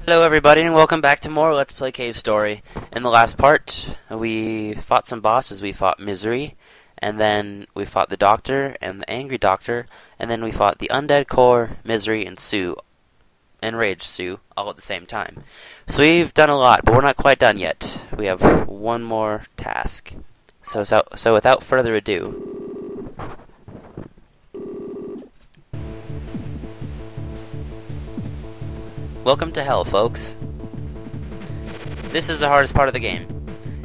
Hello everybody and welcome back to more Let's Play Cave Story. In the last part, we fought some bosses. We fought Misery, and then we fought the Doctor and the Angry Doctor, and then we fought the Undead Core, Misery, and Sue, and Rage Sue, all at the same time. So we've done a lot, but we're not quite done yet. We have one more task. So without further ado, welcome to hell, folks. This is the hardest part of the game.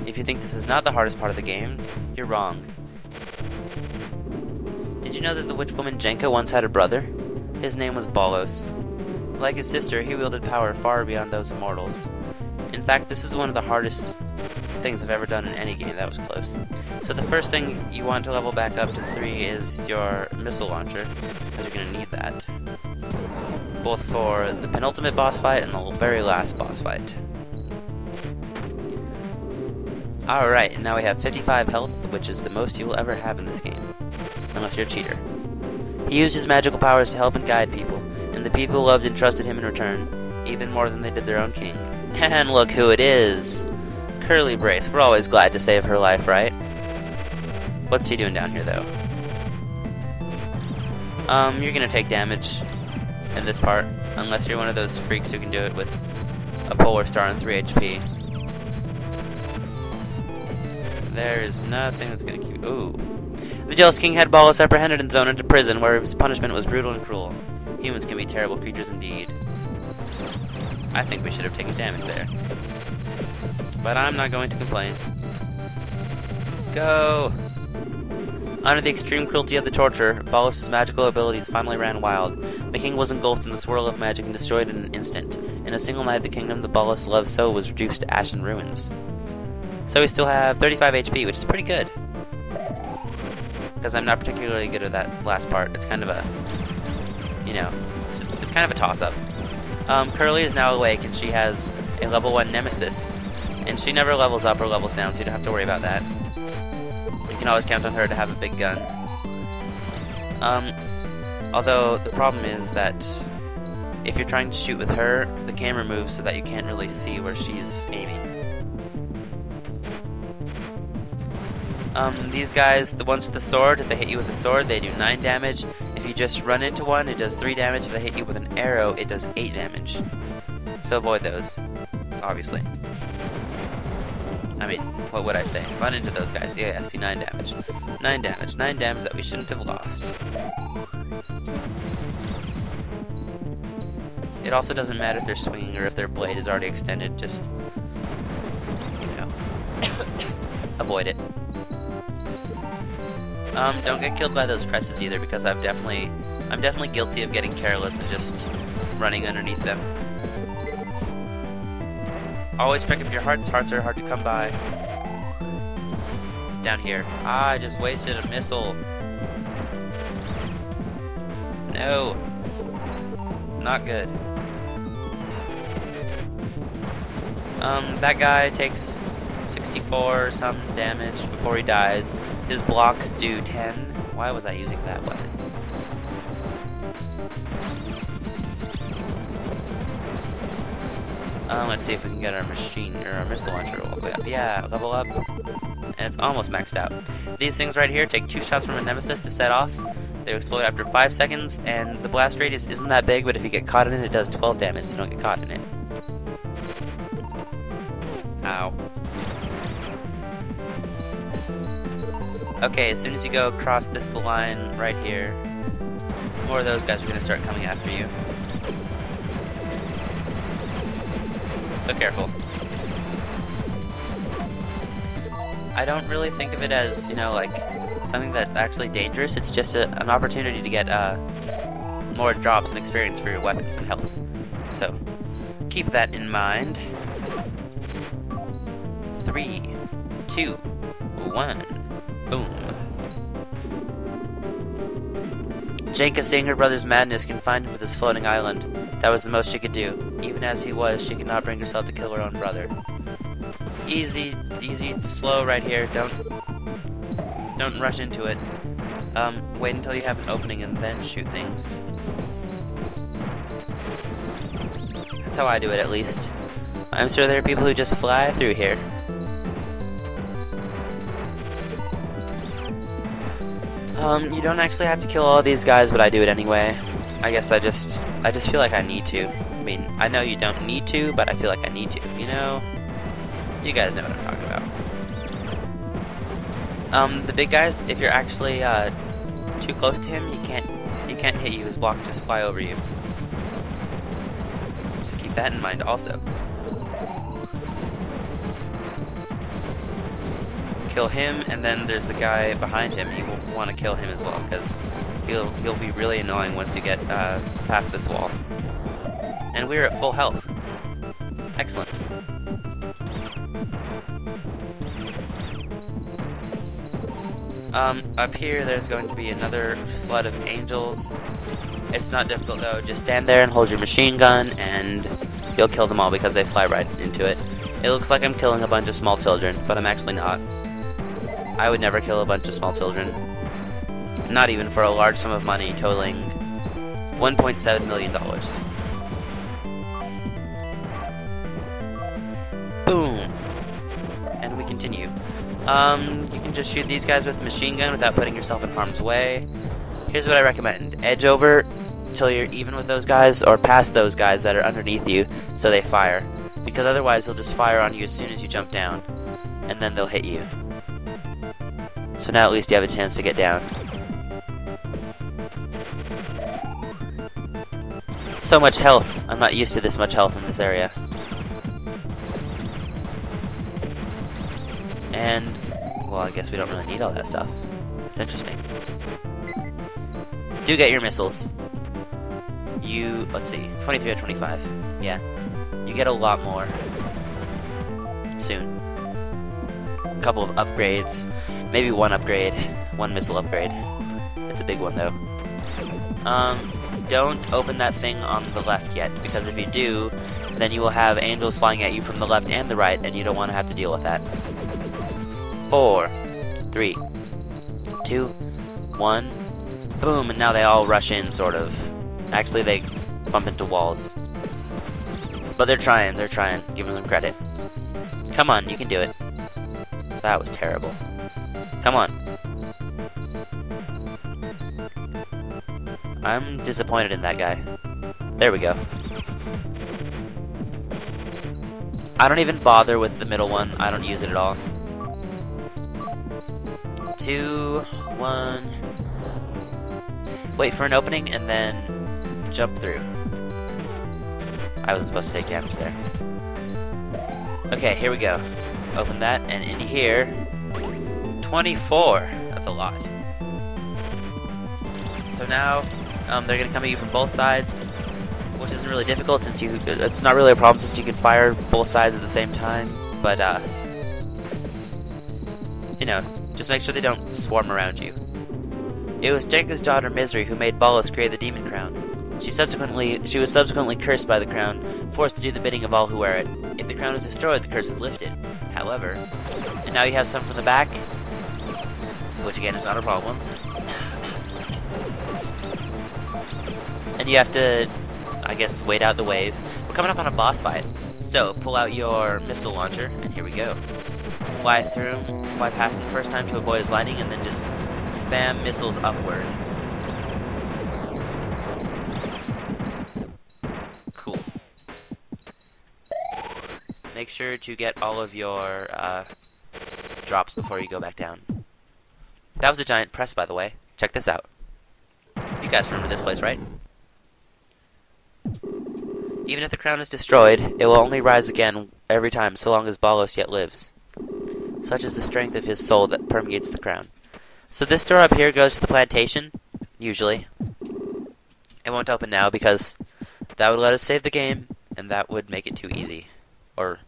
If you think this is not the hardest part of the game, you're wrong. Did you know that the witch woman Jenka once had a brother? His name was Bolos. Like his sister, he wielded power far beyond those of mortals. In fact, this is one of the hardest things I've ever done in any game. That was close. So the first thing you want to level back up to 3 is your missile launcher, because you're going to need that. Both for the penultimate boss fight and the very last boss fight. Alright, now we have 55 health, which is the most you will ever have in this game. Unless you're a cheater. He used his magical powers to help and guide people, and the people loved and trusted him in return, even more than they did their own king. And look who it is! Curly Brace. We're always glad to save her life, right? What's he doing down here, though? You're gonna take damage in this part, unless you're one of those freaks who can do it with a Polar Star and 3 HP. There is nothing that's gonna keep... Ooh. The jealous king had Bolos apprehended and thrown into prison, where his punishment was brutal and cruel. Humans can be terrible creatures indeed. I think we should have taken damage there. But I'm not going to complain. Go! Under the extreme cruelty of the torture, Bolos' magical abilities finally ran wild. The king was engulfed in the swirl of magic and destroyed in an instant. In a single night, the kingdom the Bolos loved so was reduced to ash and ruins. So we still have 35 HP, which is pretty good. Because I'm not particularly good at that last part. It's kind of a, you know, it's kind of a toss-up. Curly is now awake, and she has a level 1 nemesis. And she never levels up or levels down, so you don't have to worry about that. You can always count on her to have a big gun. Although the problem is that if you're trying to shoot with her, the camera moves so that you can't really see where she's aiming. These guys, the ones with the sword, if they hit you with a sword, they do 9 damage. If you just run into one, it does 3 damage. If they hit you with an arrow, it does 8 damage. So avoid those, obviously. I mean, what would I say? Run into those guys. Yeah, see, 9 damage. 9 damage. 9 damage that we shouldn't have lost. It also doesn't matter if they're swinging or if their blade is already extended. Just, you know, avoid it. Don't get killed by those presses either, because I'm definitely guilty of getting careless and just running underneath them. Always pick up your hearts. Hearts are hard to come by. Down here. Ah, I just wasted a missile. No. Not good. That guy takes 64 some damage before he dies. His blocks do 10. Why was I using that weapon? Let's see if we can get our machine or our missile launcher all the way up. Yeah, level up. And it's almost maxed out. These things right here take 2 shots from a nemesis to set off. They explode after 5 seconds, and the blast radius isn't that big, but if you get caught in it, it does 12 damage, so don't get caught in it. Ow. Okay, as soon as you go across this line right here, more of those guys are going to start coming after you. So careful. I don't really think of it as, you know, like, something that's actually dangerous. It's just an opportunity to get more drops and experience for your weapons and health. So, keep that in mind. 3, 2, 1. Boom. Jenka, seeing her brother's madness, confined him to this floating island. That was the most she could do. Even as he was, she could not bring herself to kill her own brother. Easy, slow right here. Don't rush into it. Wait until you have an opening and then shoot things. That's how I do it, at least. I'm sure there are people who just fly through here. You don't actually have to kill all these guys, but I do it anyway. I guess I just feel like I need to. I mean, I know you don't need to, but I feel like I need to. You know? You guys know what I'm talking about. The big guys, if you're actually too close to him, he can't hit you. His blocks just fly over you. So keep that in mind also. Kill him, and then there's the guy behind him. You will want to kill him as well, because he'll be really annoying once you get past this wall. And we're at full health. Excellent. Up here, there's going to be another flood of angels. It's not difficult though. Just stand there and hold your machine gun, and you'll kill them all because they fly right into it. It looks like I'm killing a bunch of small children, but I'm actually not. I would never kill a bunch of small children. Not even for a large sum of money totaling $1.7 million. Boom! And we continue. You can just shoot these guys with a machine gun without putting yourself in harm's way. Here's what I recommend. Edge over till you're even with those guys, or past those guys that are underneath you, so they fire. Because otherwise they'll just fire on you as soon as you jump down, and then they'll hit you. So now at least you have a chance to get down. So much health. I'm not used to this much health in this area. And, well, I guess we don't really need all that stuff. It's interesting. Do get your missiles. You, let's see, 23 or 25. Yeah. You get a lot more. Soon. A couple of upgrades. Maybe one upgrade. One missile upgrade. It's a big one, though. Don't open that thing on the left yet, because if you do, then you will have angels flying at you from the left and the right, and you don't want to have to deal with that. 4, 3, 2, 1, boom, and now they all rush in, sort of. Actually, they bump into walls. But they're trying, give them some credit. Come on, you can do it. That was terrible. Come on. I'm disappointed in that guy. There we go. I don't even bother with the middle one. I don't use it at all. 2, 1. Wait for an opening and then jump through. I was supposed to take damage there. Okay, here we go. Open that, and in here, 24. That's a lot. So now, they're gonna come at you from both sides, which isn't really difficult since it's not really a problem since you can fire both sides at the same time. But you know, just make sure they don't swarm around you. It was Jenka's daughter Misery who made Bolos create the demon crown. She was subsequently cursed by the crown, forced to do the bidding of all who wear it. If the crown is destroyed, the curse is lifted. However, and now you have some from the back, which again is not a problem. And you have to, I guess, wait out the wave. We're coming up on a boss fight. So, pull out your missile launcher, and here we go. Fly past him the first time to avoid his lightning, and then just spam missiles upward. Cool. Make sure to get all of your drops before you go back down. That was a giant press, by the way. Check this out. You guys remember this place, right? Even if the crown is destroyed, it will only rise again every time, so long as Bolos yet lives. Such is the strength of his soul that permeates the crown. So this door up here goes to the plantation, usually. It won't open now because that would let us save the game, and that would make it too easy. Or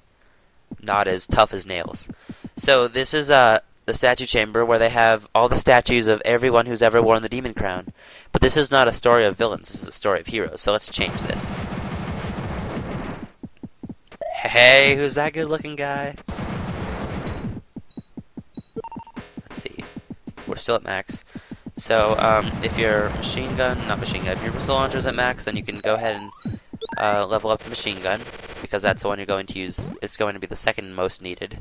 not as tough as nails. So this is the statue chamber where they have all the statues of everyone who's ever worn the demon crown. But this is not a story of villains, this is a story of heroes, so let's change this. Hey, who's that good looking guy? Let's see. We're still at max. So, if your if your missile launcher is at max, then you can go ahead and level up the machine gun, because that's the one you're going to use. It's going to be the second most needed.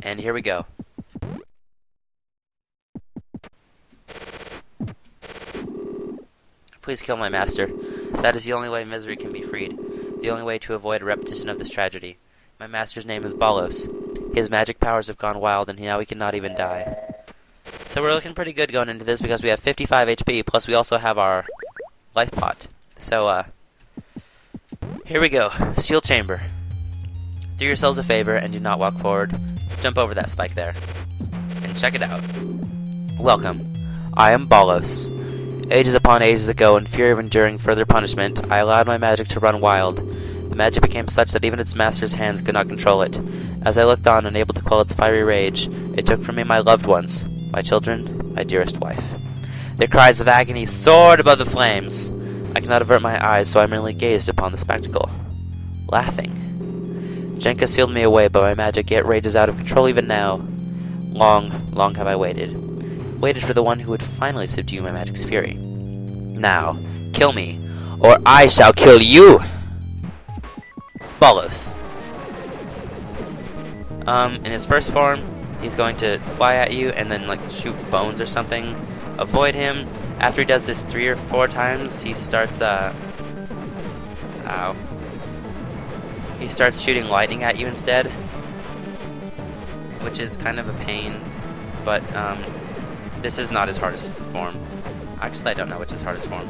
And here we go. Please kill my master. That is the only way misery can be freed. The only way to avoid a repetition of this tragedy. My master's name is Balos. His magic powers have gone wild, and now he cannot even die. So we're looking pretty good going into this because we have 55 HP, plus we also have our life pot. So, here we go. Steel chamber. Do yourselves a favor and do not walk forward. Jump over that spike there. And check it out. Welcome. I am Balos. Ages upon ages ago, in fear of enduring further punishment, I allowed my magic to run wild. The magic became such that even its master's hands could not control it. As I looked on, unable to quell its fiery rage, it took from me my loved ones, my children, my dearest wife. Their cries of agony soared above the flames. I cannot avert my eyes, so I merely gazed upon the spectacle, laughing. Jenka sealed me away, but my magic yet rages out of control even now. Long, long have I waited. Waited for the one who would finally subdue my magic's fury. Now, kill me, or I shall kill you! Balos. In his first form, he's going to fly at you and then, like, shoot bones or something. Avoid him. After he does this 3 or 4 times, he starts, he starts shooting lightning at you instead. Which is kind of a pain, but, this is not his hardest form. Actually, I don't know which is hardest form.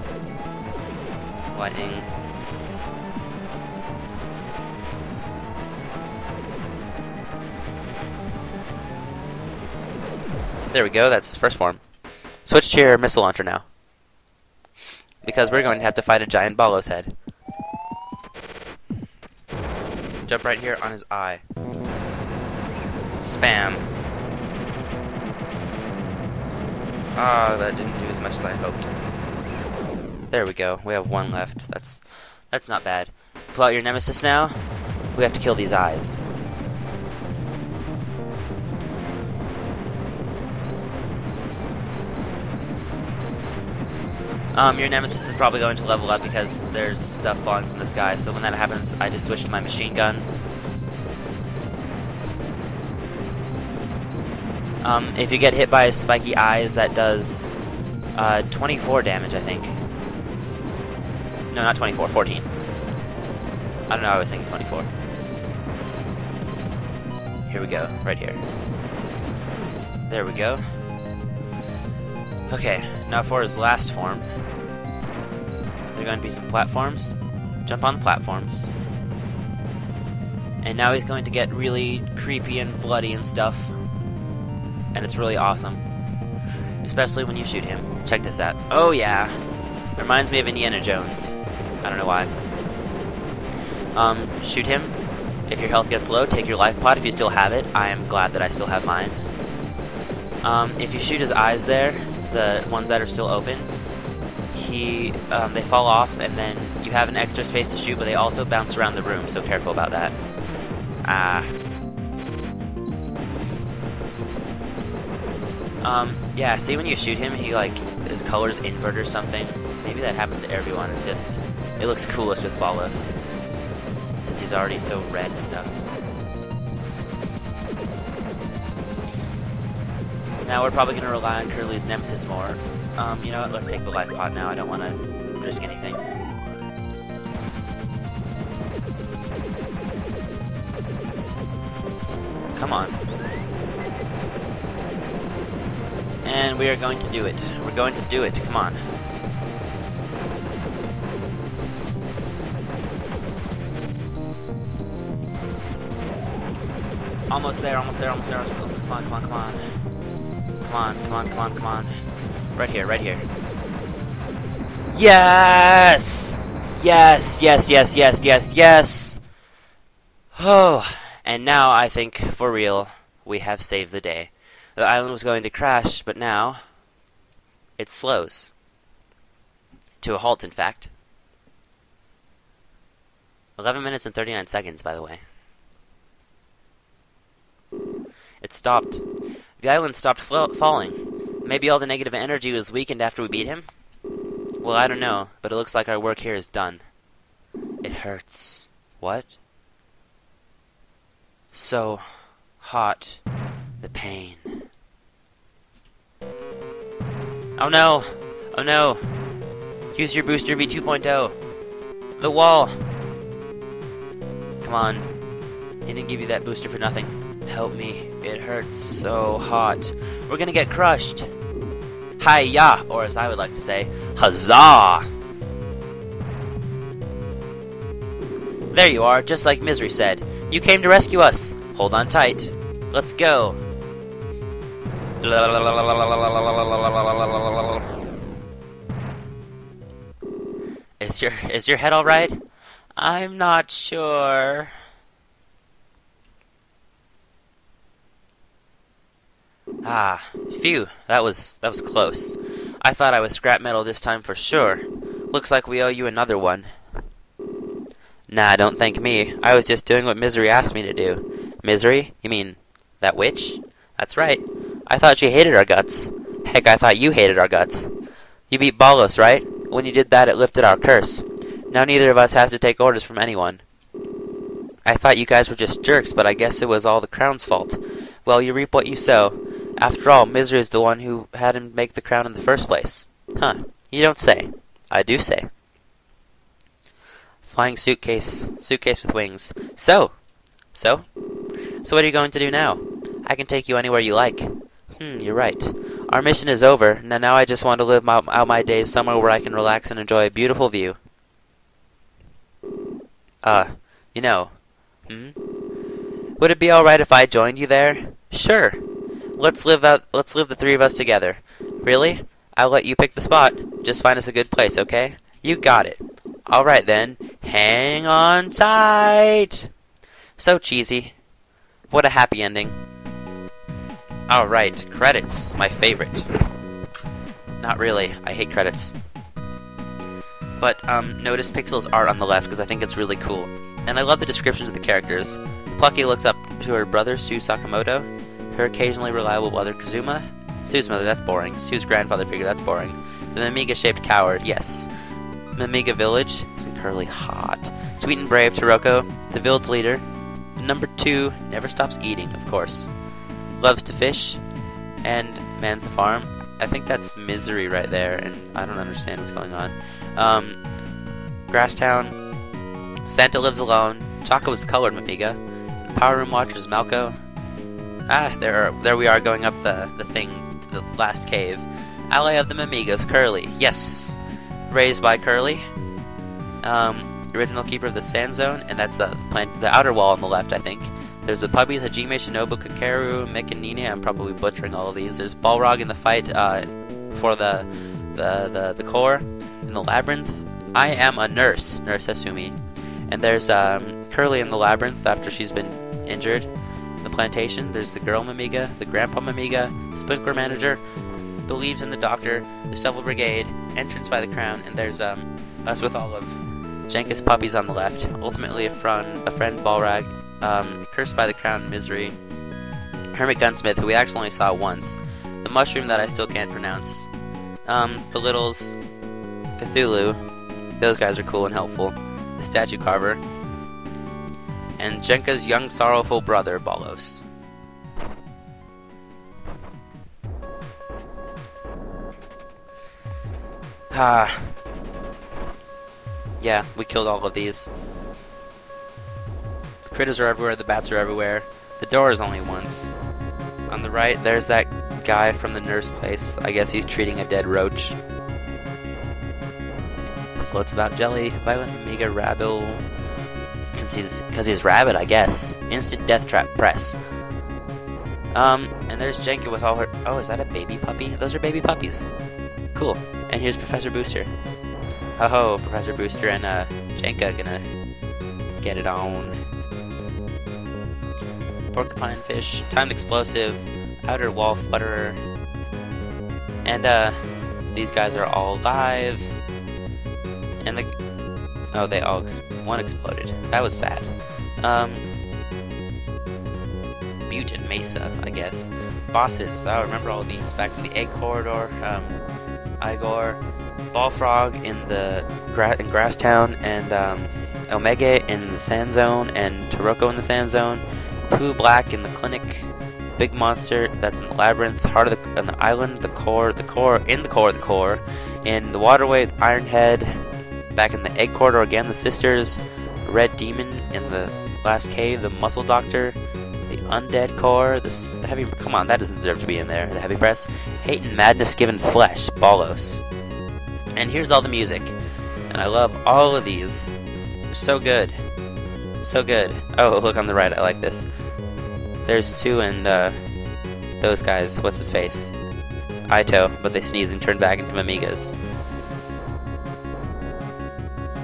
Lightning. There we go, that's his first form. Switch to your missile launcher now. Because we're going to have to fight a giant Balos head. Jump right here on his eye. Spam. Ah, that didn't do as much as I hoped. There we go. We have 1 left. That's not bad. Pull out your nemesis now. We have to kill these eyes. Your nemesis is probably going to level up because there's stuff falling from the sky. So when that happens, I just switch to my machine gun. If you get hit by spiky eyes, that does 24 damage, I think. No, not 24, 14. I don't know, I was thinking 24. Here we go, right here. There we go. Okay, now for his last form. There are going to be some platforms. Jump on the platforms. And now he's going to get really creepy and bloody and stuff. And it's really awesome. Especially when you shoot him. Check this out. Oh yeah! Reminds me of Indiana Jones. I don't know why. Shoot him. If your health gets low, take your life pot if you still have it. I am glad that I still have mine. If you shoot his eyes there, the ones that are still open, they fall off, and then you have an extra space to shoot, but they also bounce around the room, so careful about that. Yeah, see when you shoot him, he, like, his colors invert or something. Maybe that happens to everyone, it's just, it looks coolest with Balos, since he's already so red and stuff. Now we're probably going to rely on Curly's nemesis more. You know what, let's take the life pod now, I don't want to risk anything. Come on. And we are going to do it. We're going to do it, come on. Almost there, almost there, almost there. Come on, come on, come on. Come on, come on, come on, come on. Right here, right here. Yes! Yes, yes, yes, yes, yes, yes! Oh, and now I think, for real, we have saved the day. The island was going to crash, but now it slows. To a halt, in fact. 11 minutes and 39 seconds, by the way. It stopped. The island stopped falling. Maybe all the negative energy was weakened after we beat him? Well, I don't know, but it looks like our work here is done. It hurts. What? So hot. The pain. Oh no! Oh no! Use your booster V 2.0. The wall! Come on. He didn't give you that booster for nothing. Help me. It hurts so hot. We're gonna get crushed. Hi-ya! Or as I would like to say, huzzah! There you are, just like Misery said. You came to rescue us. Hold on tight. Let's go. Is your head all right? I'm not sure. Ah, phew, that was close. I thought I was scrap metal this time for sure. Looks like we owe you another one. Nah, don't thank me. I was just doing what Misery asked me to do. Misery? You mean that witch? That's right. I thought she hated our guts. Heck, I thought you hated our guts. You beat Bolos, right? When you did that, it lifted our curse. Now neither of us has to take orders from anyone. I thought you guys were just jerks, but I guess it was all the crown's fault. Well, you reap what you sow. After all, Misery is the one who had him make the crown in the first place. Huh. You don't say. I do say. Flying suitcase. Suitcase with wings. So what are you going to do now? I can take you anywhere you like. You're right. Our mission is over. Now I just want to live out my days somewhere where I can relax and enjoy a beautiful view. You know. Would it be alright if I joined you there? Sure. Let's live the three of us together. Really? I'll let you pick the spot. Just find us a good place, okay? You got it. Alright then. Hang on tight. So cheesy. What a happy ending. Alright, credits. My favorite. Not really. I hate credits. But, notice Pixel's art on the left because I think it's really cool. And I love the descriptions of the characters. Plucky looks up to her brother, Sue Sakamoto. Her occasionally reliable brother, Kazuma. Sue's mother, that's boring. Sue's grandfather figure, that's boring. The Mimiga-shaped coward, yes. Mimiga Village, isn't Curly hot? Sweet and brave, Taroko. The village leader. Number 2, never stops eating, of course. Loves to fish. And mans the farm. I think that's Misery right there, and I don't understand what's going on. Grasstown. Santa lives alone. Choco is colored Mimiga. The Power Room Watcher is Malco. There we are going up the thing to the last cave. Ally of the Mimigas, Curly. Yes! Raised by Curly. Original keeper of the Sand Zone, and that's the outer wall on the left, I think. There's the puppies, Hajime, Shinobu, Kakeru, Mick, and Nina. I'm probably butchering all of these. There's Balrog in the fight for the core in the labyrinth. I am a nurse, Nurse Hasumi. And there's Curly in the labyrinth after she's been injured. In the plantation, there's the girl Mimiga, the grandpa Mimiga, Sprinkler Manager, believes in the doctor, the Shovel Brigade, entrance by the crown, and there's us with all of Jenka's puppies on the left. Ultimately a friend Balrog, cursed by the crown, Misery, Hermit Gunsmith, who we actually only saw once, the mushroom that I still can't pronounce, the Littles, Cthulhu, those guys are cool and helpful, the statue carver, and Jenka's young sorrowful brother, Bolos. Yeah, we killed all of these. The critters are everywhere, the bats are everywhere. The door is only once. On the right, there's that guy from the nurse place. I guess he's treating a dead roach. Floats about jelly. Violent Amiga Rabble. Because he's rabbit, I guess. Instant death trap press. And there's Jenka with all her... Oh, is that a baby puppy? Those are baby puppies. Cool. And here's Professor Booster. Ho-ho, Professor Booster and Jenka gonna get it on. Porcupine fish, timed explosive, outer wall flutterer. And these guys are all alive. And one exploded. That was sad. Butte and Mesa, I guess. Bosses, I remember all these back from the Egg Corridor. Igor, Ballfrog in the Grass Town, and Omega in the Sand Zone, and Taroko in the Sand Zone, Pooh Black in the Clinic, Big Monster that's in the Labyrinth, Heart of the, on the Island, the core, in the Waterway, Ironhead, back in the Egg Corridor again, the Sisters, Red Demon in the Last Cave, the Muscle Doctor, the Undead Core, the Heavy... Come on, that doesn't deserve to be in there. The Heavy Press, Hate and Madness Given Flesh, Bolos. And here's all the music. And I love all of these. They're so good. So good. Oh, look on the right, I like this. There's Sue and those guys. What's his face? Aito, but they sneeze and turn back into Mimigas.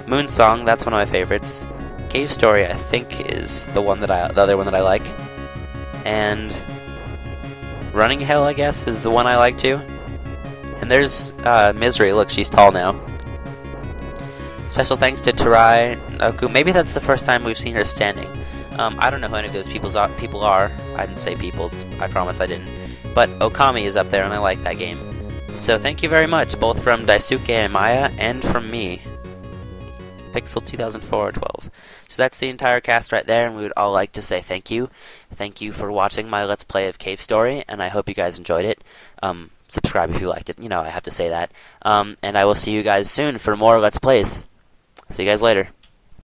Moon Song, that's one of my favorites. Cave Story, I think, is the other one that I like. And Running Hell, I guess, is the one I like too. And there's Misery. Look, she's tall now. Special thanks to Tarai Oku. Maybe that's the first time we've seen her standing. I don't know who any of those people are. I didn't say peoples. I promise I didn't. But Okami is up there, and I like that game. So thank you very much, both from Daisuke and Maya, and from me. Pixel 2004-12. So that's the entire cast right there, and we would all like to say thank you. Thank you for watching my Let's Play of Cave Story, and I hope you guys enjoyed it. Subscribe if you liked it. You know, I have to say that. And I will see you guys soon for more Let's Plays. See you guys later.